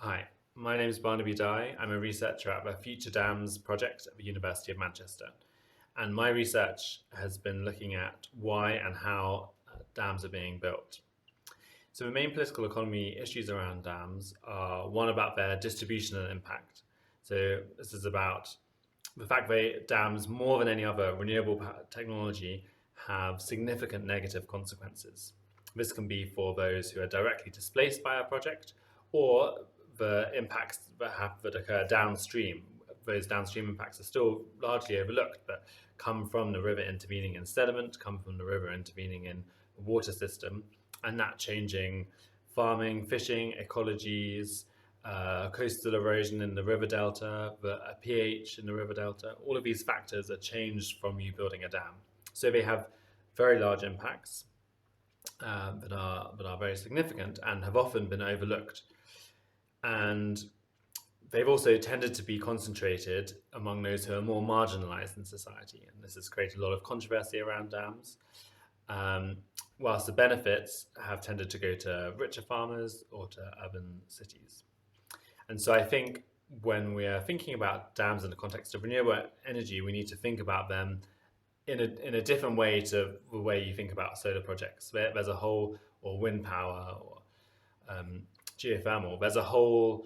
Hi, my name is Barnaby Dye. I'm a researcher at the Future Dams project at the University of Manchester. And my research has been looking at why and how dams are being built. So the main political economy issues around dams are one about their distribution and impact. So this is about the fact that dams, more than any other renewable technology, have significant negative consequences. This can be for those who are directly displaced by a project, or the impacts that occur downstream. Those downstream impacts are still largely overlooked, but come from the river intervening in sediment, come from the river intervening in the water system, and that changing farming, fishing, ecologies, coastal erosion in the river delta, the pH in the river delta. All of these factors are changed from you building a dam. So they have very large impacts that are very significant and have often been overlooked. And they've also tended to be concentrated among those who are more marginalized in society. And this has created a lot of controversy around dams. Um, whilst the benefits have tended to go to richer farmers or to urban cities. And so I think when we are thinking about dams in the context of renewable energy, we need to think about them in a different way to the way you think about solar projects. There's a whole, or wind power, or geothermal. There's a whole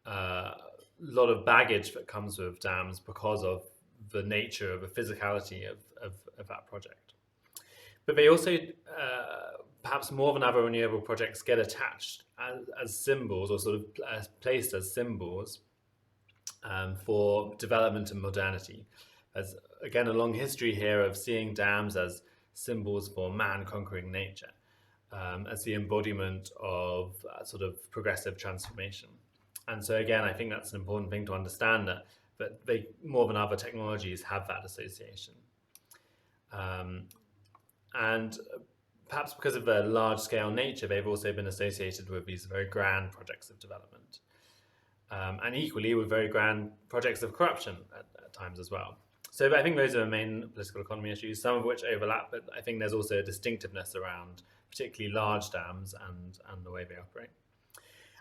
lot of baggage that comes with dams because of the nature of the physicality of that project. But they also, perhaps more than other renewable projects, get attached as symbols, or sort of placed as symbols for development and modernity. There's, again, a long history here of seeing dams as symbols for man conquering nature, as the embodiment of sort of progressive transformation. And so, again, I think that's an important thing to understand, that they, more than other technologies, have that association. And perhaps because of their large-scale nature, they've also been associated with these very grand projects of development, and equally with very grand projects of corruption at times as well. So I think those are the main political economy issues, some of which overlap, but I think there's also a distinctiveness around particularly large dams and the way they operate.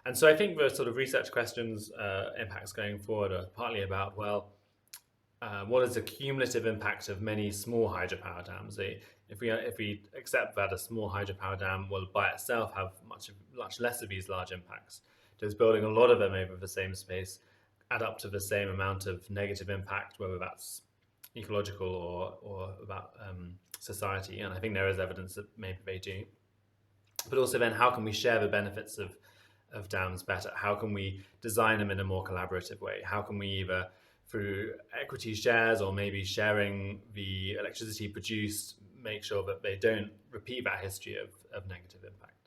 And so I think the sort of research questions, impacts going forward, are partly about, well, what is the cumulative impact of many small hydropower dams? If we accept that a small hydropower dam will by itself have much less of these large impacts, does building a lot of them over the same space add up to the same amount of negative impact, whether that's ecological or about society? And I think there is evidence that maybe they do. But also then, how can we share the benefits of dams better? How can we design them in a more collaborative way? How can we either through equity shares or maybe sharing the electricity produced, make sure that they don't repeat that history of negative impact?